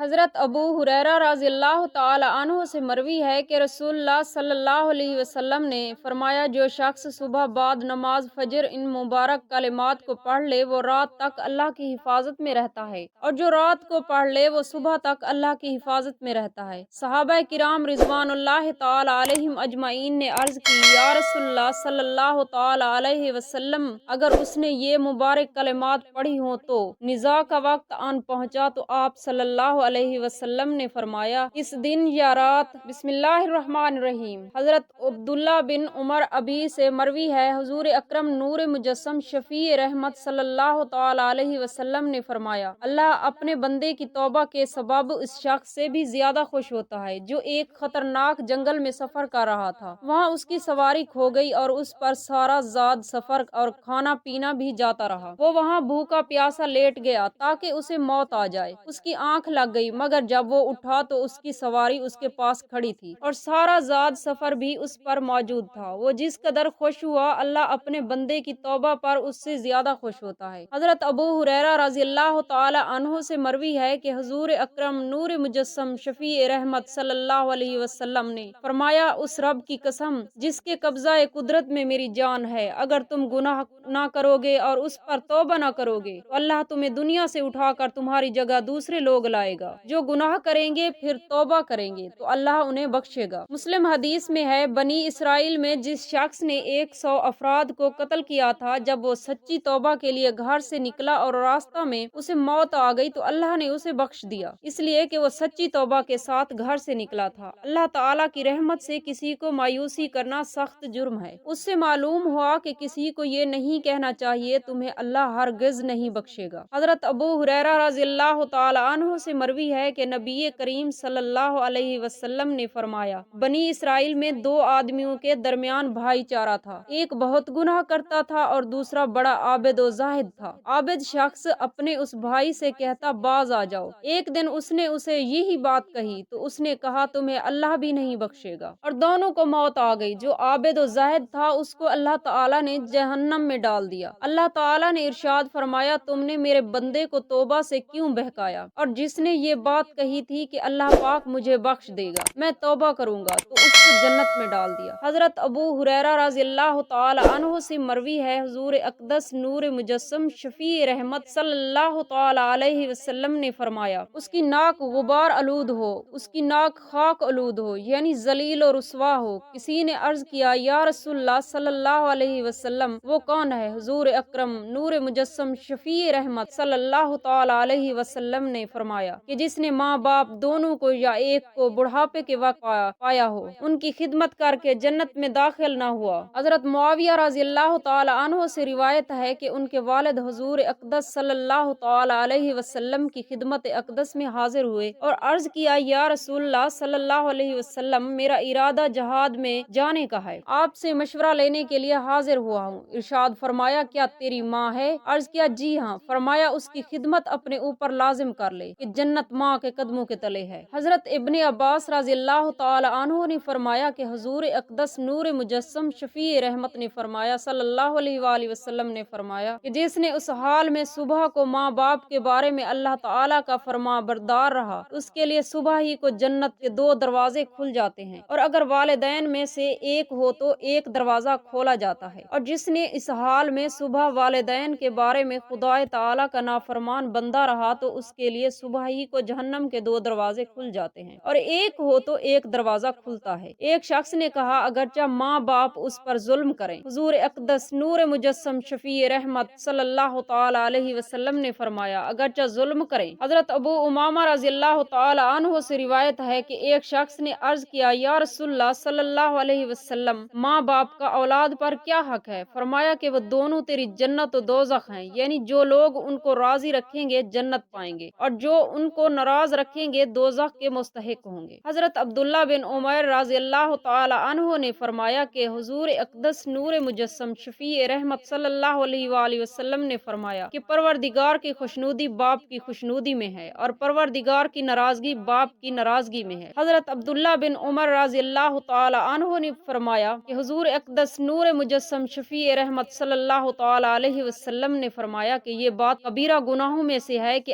حضرت ابو ہریرہ رضی اللہ تعالی عنہ سے مروی ہے کہ رسول اللہ صلی اللہ علیہ وسلم نے فرمایا، جو شخص صبح بعد نماز فجر ان مبارک کلمات کو پڑھ لے وہ رات تک اللہ کی حفاظت میں رہتا ہے، اور جو رات کو پڑھ لے وہ صبح تک اللہ کی حفاظت میں رہتا ہے۔ صحابہ کرام رضوان اللہ تعالی علیہم اجمعین نے عرض کی، یا رسول اللہ صلی اللہ تعالی علیہ وسلم، اگر اس نے یہ مبارک کلمات پڑھی ہوں تو نزاع کا وقت آن پہنچا تو آپ صلی اللہ علیہ وسلم نے فرمایا، اس دن یا رات بسم اللہ الرحمن الرحیم۔ حضرت عبداللہ بن عمر ابی سے مروی ہے، حضور اکرم نور مجسم شفیع رحمت صلی اللہ تعالی علیہ وسلم نے فرمایا، اللہ اپنے بندے کی توبہ کے سبب اس شخص سے بھی زیادہ خوش ہوتا ہے جو ایک خطرناک جنگل میں سفر کر رہا تھا، وہاں اس کی سواری کھو گئی اور اس پر سارا زاد سفر اور کھانا پینا بھی جاتا رہا۔ وہ وہاں بھوکا پیاسا لیٹ گیا تاکہ اسے موت آ جائے، اس کی آنکھ لگ گئی، مگر جب وہ اٹھا تو اس کی سواری اس کے پاس کھڑی تھی اور سارا زاد سفر بھی اس پر موجود تھا۔ وہ جس قدر خوش ہوا، اللہ اپنے بندے کی توبہ پر اس سے زیادہ خوش ہوتا ہے۔ حضرت ابو ہریرہ رضی اللہ تعالی عنہ سے مروی ہے کہ حضور اکرم نور مجسم شفیع رحمت صلی اللہ علیہ وسلم نے فرمایا، اس رب کی قسم جس کے قبضہ قدرت میں میری جان ہے، اگر تم گناہ نہ کرو گے اور اس پر توبہ نہ کرو گے تو اللہ تمہیں دنیا سے اٹھا کر تمہاری جگہ دوسرے لوگ لائے گا جو گناہ کریں گے پھر توبہ کریں گے تو اللہ انہیں بخشے گا۔ مسلم حدیث میں ہے، بنی اسرائیل میں جس شخص نے 100 افراد کو قتل کیا تھا، جب وہ سچی توبہ کے لیے گھر سے نکلا اور راستہ میں اسے موت آ گئی تو اللہ نے اسے بخش دیا، اس لیے کہ وہ سچی توبہ کے ساتھ گھر سے نکلا تھا۔ اللہ تعالیٰ کی رحمت سے کسی کو مایوسی کرنا سخت جرم ہے۔ اس سے معلوم ہوا کہ کسی کو یہ نہیں کہنا چاہیے تمہیں اللہ ہرگز نہیں بخشے گا۔ حضرت ابو ہریرہ رضی اللہ تعالی عنہ سے مروی ہے کہ نبی کریم صلی اللہ علیہ وسلم نے فرمایا، بنی اسرائیل میں 2 آدمیوں کے درمیان بھائی چارہ تھا، ایک بہت گناہ کرتا تھا اور دوسرا بڑا عابد و زاہد تھا۔ عابد شخص اپنے اس بھائی سے کہتا، باز آ جاؤ۔ ایک دن اس نے اسے یہی بات کہی تو اس نے کہا، تمہیں اللہ بھی نہیں بخشے گا، اور دونوں کو موت آ گئی۔ جو عابد و زاہد تھا اس کو اللہ تعالیٰ نے جہنم میں ڈال دیا۔ اللہ تعالیٰ نے ارشاد فرمایا، تم نے میرے بندے کو توبہ سے کیوں بہکایا؟ اور جس نے یہ بات کہی تھی کہ اللہ پاک مجھے بخش دے گا، میں توبہ کروں گا، تو اس کو جنت میں ڈال دیا۔ حضرت ابو ہریرہ رضی اللہ تعالی عنہ سے مروی ہے، حضور اقدس نور مجسم شفیع رحمت صلی اللہ تعالی علیہ وسلم نے فرمایا، اس کی ناک غبار آلود ہو، اس کی ناک خاک آلود ہو، یعنی ذلیل و رسوا ہو۔ کسی نے عرض کیا، یا رسول اللہ صلی اللہ علیہ وسلم، وہ کون ہے؟ حضور اکرم نور مجسم شفیع رحمت صلی اللہ تعالی علیہ وسلم نے فرمایا کہ جس نے ماں باپ دونوں کو یا ایک کو بڑھاپے کے وقت پایا ہو، ان کی خدمت کر کے جنت میں داخل نہ ہوا۔ حضرت معاویہ رضی اللہ تعالی عنہ سے روایت ہے کہ ان کے والد حضور اقدس صلی اللہ تعالی علیہ وسلم کی خدمت اقدس میں حاضر ہوئے اور عرض کیا، یا رسول اللہ صلی اللہ علیہ وسلم، میرا ارادہ جہاد میں جانے کا ہے، آپ سے مشورہ لینے کے لیے حاضر ہوا ہوں۔ ارشاد فرمایا، کیا تیری ماں ہے؟ عرض کیا، جی ہاں۔ فرمایا، اس کی خدمت اپنے اوپر لازم کر لے کہ جنت ماں کے قدموں کے تلے ہے۔ حضرت ابن عباس رضی اللہ تعالی عنہ نے فرمایا کہ حضور اقدس نور مجسم شفیع رحمت نے فرمایا، صلی اللہ علیہ وآلہ وسلم نے فرمایا کہ جس نے اس حال میں صبح کو ماں باپ کے بارے میں اللہ تعالیٰ کا فرما بردار رہا، اس کے لیے صبح ہی کو جنت کے 2 دروازے کھل جاتے ہیں، اور اگر والدین میں سے ایک ہو تو ایک دروازہ کھولا جاتا ہے، اور جس نے اس حال میں صبح والدین کے بارے میں خدا تعالیٰ کا نافرمان بندہ رہا تو اس کے لیے صبح ہی کو جہنم کے 2 دروازے کھل جاتے ہیں، اور ایک ہو تو ایک دروازہ کھلتا ہے۔ ایک شخص نے کہا، اگرچہ ماں باپ اس پر ظلم کریں؟ حضور اقدس نور مجسم شفیع رحمت صلی اللہ تعالی علیہ وسلم نے فرمایا، اگرچہ ظلم کریں۔ حضرت ابو امامہ رضی اللہ تعالی عنہ سے روایت ہے کہ ایک شخص نے عرض کیا، یا رسول اللہ صلی اللہ علیہ وسلم، ماں باپ کا اولاد پر کیا حق ہے؟ فرمایا کہ وہ دونوں تیری جنت و دوزخ ہیں، یعنی جو لوگ ان کو راضی رکھیں گے جنت پائیں گے، اور جو ان کو ناراض رکھیں گے دوزخ کے مستحق ہوں گے۔ حضرت عبداللہ بن عمر رضی اللہ تعالی عنہ نے فرمایا کہ حضور اقدس نور مجسم شفیع رحمت صلی اللہ علیہ وآلہ وسلم نے فرمایا کہ پروردگار کی خوشنودی باپ کی خوشنودی میں ہے، اور پروردگار کی ناراضگی باپ کی ناراضگی میں ہے۔ حضرت عبداللہ بن عمر رضی اللہ تعالی عنہ نے فرمایا کہ حضور اقدس نور مجسم شفیع رحمت صلی اللہ تعالی علیہ وسلم نے فرمایا کہ یہ بات کبیرہ گناہوں میں سے ہے کہ